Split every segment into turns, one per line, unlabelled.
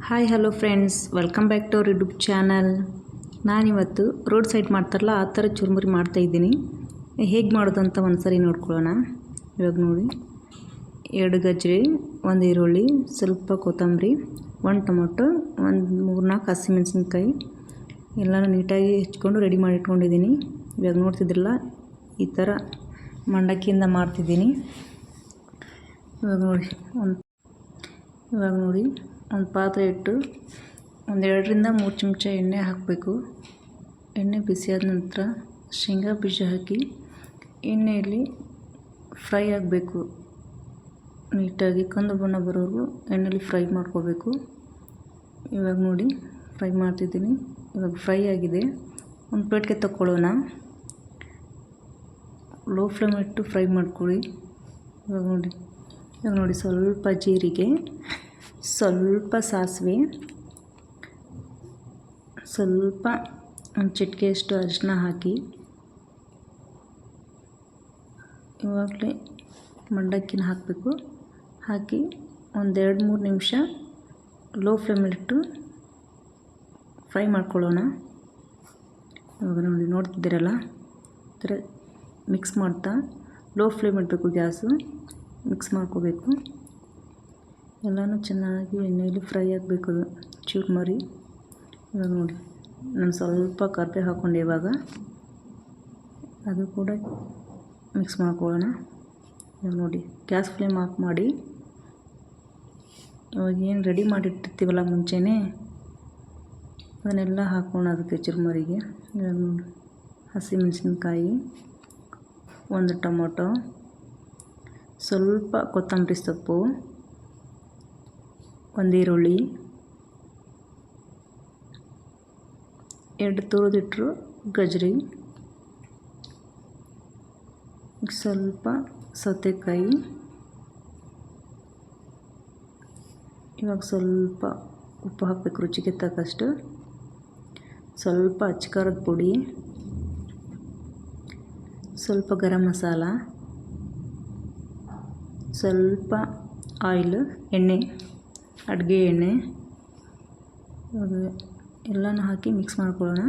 Hi hello friends, welcome back to our YouTube channel. ನಾನಿವತ್ತು roadside ಮಾಡ್ತಾರಲ್ಲ ಆ ಥರ ಚುರುಮುರಿ ಮಾಡ್ತಾಯಿದ್ದೀನಿ. ಹೇಗೆ ಮಾಡೋದು ಅಂತ ಒಂದು ಸರಿ ನೋಡ್ಕೊಳ್ಳೋಣ. ಇವಾಗ ನೋಡಿ, 2 ಗಜ್ಜರಿ, 1 ಈರುಳ್ಳಿ, ಸ್ವಲ್ಪ ಕೊತ್ತಂಬರಿ, 1 ಟೊಮೊಟೊ, ಒಂದು 3-4 ಹಸಿಮೆಣಸಿನ್ಕಾಯಿ ಎಲ್ಲನೂ ನೀಟಾಗಿ ಹೆಚ್ಕೊಂಡು ರೆಡಿ ಮಾಡಿ ಇಟ್ಕೊಂಡಿದ್ದೀನಿ. ಇವಾಗ ನೋಡ್ತಿದ್ರಲ್ಲ, ಈ ಥರ ಮಂಡಕ್ಕಿಯಿಂದ ಮಾಡ್ತಿದ್ದೀನಿ. ಇವಾಗ ನೋಡಿ ಒಂದು ಪಾತ್ರೆ ಇಟ್ಟು 2-3 ಚಮಚ ಎಣ್ಣೆ ಹಾಕಬೇಕು. ಎಣ್ಣೆ ಬಿಸಿಯಾದ ನಂತರ ಶೇಂಗಾ ಬೀಜ ಹಾಕಿ ಎಣ್ಣೆಯಲ್ಲಿ ಫ್ರೈ ಆಗಬೇಕು. ನೀಟಾಗಿ ಕಂದು ಬಣ್ಣ ಬರೋವರೆಗೂ ಎಣ್ಣೆಯಲ್ಲಿ ಫ್ರೈ ಮಾಡ್ಕೋಬೇಕು. ಇವಾಗ ನೋಡಿ ಫ್ರೈ ಮಾಡ್ತಿದ್ದೀನಿ. ಇವಾಗ ಫ್ರೈ ಆಗಿದೆ. ಒಂದು ಪ್ಲೇಟ್ಗೆ ತಗೊಳ್ಳೋಣ. ಲೋ ಫ್ಲೇಮ್ ಇಟ್ಟು ಫ್ರೈ ಮಾಡ್ಕೊಳ್ಳಿ. ಇವಾಗ ನೋಡಿ ಸ್ವಲ್ಪ ಜೀರಿಗೆ, ಸ್ವಲ್ಪ ಸಾಸಿವೆ, ಸ್ವಲ್ಪ ಒಂದು ಚಿಟಿಕೆಯಷ್ಟು ಅರಿಶಿನ ಹಾಕಿ ಇವಾಗಲೇ ಮಂಡಕ್ಕಿನ ಹಾಕಬೇಕು. ಹಾಕಿ ಒಂದು 2-3 ನಿಮಿಷ ಲೋ ಫ್ಲೇಮಲ್ಲಿಟ್ಟು ಫ್ರೈ ಮಾಡ್ಕೊಳ್ಳೋಣ. ಇವಾಗ ನೋಡ್ತಿದ್ದೀರಲ್ಲ, ಈ ಥರ ಮಿಕ್ಸ್ ಮಾಡ್ತಾ ಲೋ ಫ್ಲೇಮ್ ಇಡಬೇಕು. ಗ್ಯಾಸು ಮಿಕ್ಸ್ ಮಾಡ್ಕೋಬೇಕು. ಎಲ್ಲನೂ ಚೆನ್ನಾಗಿ ಎಣ್ಣೆಯಲ್ಲಿ ಫ್ರೈ ಆಗಬೇಕು. ಅದು ಚುರುಮುರಿ. ಇವಾಗ ನೋಡಿ, ನಾನು ಸ್ವಲ್ಪ ಕರಿಬೇವು ಹಾಕ್ಕೊಂಡೆ. ಇವಾಗ ಅದು ಕೂಡ ಮಿಕ್ಸ್ ಮಾಡ್ಕೊಳ್ಳೋಣ. ಇವಾಗ ನೋಡಿ, ಗ್ಯಾಸ್ ಫ್ಲೇಮ್ ಆಫ್ ಮಾಡಿ ಇವಾಗ ಏನು ರೆಡಿ ಮಾಡಿಟ್ಟಿರ್ತೀವಲ್ಲ ಮುಂಚೆನೇ, ಅದನ್ನೆಲ್ಲ ಹಾಕೋಣ ಅದಕ್ಕೆ ಚುರುಮುರಿಗೆ. ಇವಾಗ ನೋಡಿ, ಹಸಿಮೆಣಸಿನ್ಕಾಯಿ, 1 ಟೊಮೊಟೊ, ಸ್ವಲ್ಪ ಕೊತ್ತಂಬರಿ ಸೊಪ್ಪು, 1 ಈರುಳ್ಳಿ, 2 ತುರಿದಿಟ್ಟರು ಗಜ್ಜರಿ, ಸ್ವಲ್ಪ ಸೌತೆಕಾಯಿ, ಇವಾಗ ಸ್ವಲ್ಪ ಉಪ್ಪು ಹಾಕಬೇಕು ರುಚಿಗೆ ತಕ್ಕಷ್ಟು, ಸ್ವಲ್ಪ ಅಚ್ಚಕಾರದ ಪುಡಿ, ಸ್ವಲ್ಪ ಗರಂ ಮಸಾಲ, ಸ್ವಲ್ಪ ಆಯಿಲ್, ಅಡುಗೆ ಎಣ್ಣೆ. ಎಲ್ಲನೂ ಹಾಕಿ ಮಿಕ್ಸ್ ಮಾಡ್ಕೊಳ್ಳೋಣ.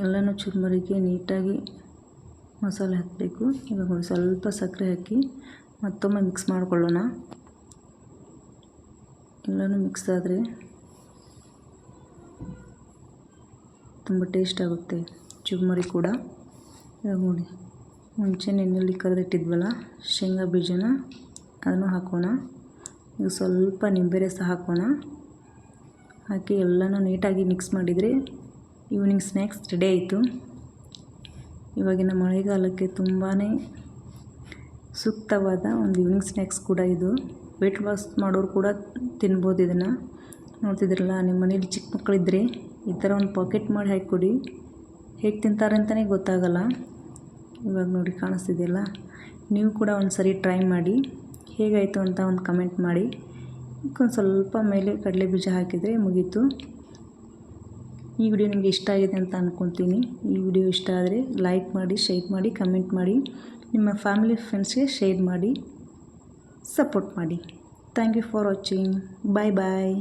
ಎಲ್ಲನೂ ಚುರುಮುರಿಗೆ ನೀಟಾಗಿ ಮಸಾಲೆ ಹಾಕಬೇಕು. ಇವಾಗ ಸ್ವಲ್ಪ ಸಕ್ಕರೆ ಹಾಕಿ ಮತ್ತೊಮ್ಮೆ ಮಿಕ್ಸ್ ಮಾಡ್ಕೊಳ್ಳೋಣ. ಎಲ್ಲನೂ ಮಿಕ್ಸ್ ಆದರೆ ತುಂಬ ಟೇಸ್ಟ್ ಆಗುತ್ತೆ ಚುರುಮುರಿ ಕೂಡ. ಇವಾಗ ನೋಡಿ, ಮುಂಚೆ ಎಣ್ಣೆಯಲ್ಲಿ ಕರೆದಿಟ್ಟಿದ್ವಲ್ಲ ಶೇಂಗಾ ಬೀಜನ, ಅದನ್ನು ಹಾಕೋಣ. ಈಗ ಸ್ವಲ್ಪ ನಿಂಬೆ ರಸ ಹಾಕೋಣ. ಹಾಕಿ ಎಲ್ಲನೂ ನೀಟಾಗಿ ಮಿಕ್ಸ್ ಮಾಡಿದರೆ ಈವ್ನಿಂಗ್ ಸ್ನ್ಯಾಕ್ಸ್ ರೆಡಿ ಆಯಿತು. ಇವಾಗಿನ ಮಳೆಗಾಲಕ್ಕೆ ತುಂಬಾ ಸೂಕ್ತವಾದ ಒಂದು ಈವ್ನಿಂಗ್ ಸ್ನ್ಯಾಕ್ಸ್ ಕೂಡ ಇದು. ವೆಯ್ಟ್ ಲಾಸ್ ಮಾಡೋರು ಕೂಡ ತಿನ್ಬೋದು ಇದನ್ನು. ನೋಡ್ತಿದ್ರಲ್ಲ, ನಿಮ್ಮ ಮನೇಲಿ ಚಿಕ್ಕ ಮಕ್ಕಳಿದ್ದರೆ ಈ ಥರ ಒಂದು ಪಾಕೆಟ್ ಮಾಡಿ ಹಾಕಿಕೊಡಿ. ಹೇಗೆ ತಿಂತಾರೆ ಅಂತಲೇ ಗೊತ್ತಾಗಲ್ಲ. ಇವಾಗ ನೋಡಿ, ಕಾಣಿಸ್ತಿದೆಯಲ್ಲ, ನೀವು ಕೂಡ ಒಂದು ಸರಿ ಟ್ರೈ ಮಾಡಿ. ಹೇಗಾಯಿತು ಅಂತ ಒಂದು ಕಮೆಂಟ್ ಮಾಡಿ. ಒಂದು ಸ್ವಲ್ಪ ಮೇಲೆ ಕಡಲೆ ಬೀಜ ಹಾಕಿದರೆ ಮುಗೀತು. ಈ ವಿಡಿಯೋ ನಿಮಗೆ ಇಷ್ಟ ಆಗಿದೆ ಅಂತ ಅಂದ್ಕೊತೀನಿ. ಈ ವಿಡಿಯೋ ಇಷ್ಟ ಆದರೆ ಲೈಕ್ ಮಾಡಿ, ಶೇರ್ ಮಾಡಿ, ಕಮೆಂಟ್ ಮಾಡಿ, ನಿಮ್ಮ ಫ್ಯಾಮಿಲಿ ಫ್ರೆಂಡ್ಸ್ಗೆ ಶೇರ್ ಮಾಡಿ, ಸಪೋರ್ಟ್ ಮಾಡಿ. Thank you for watching. Bye bye.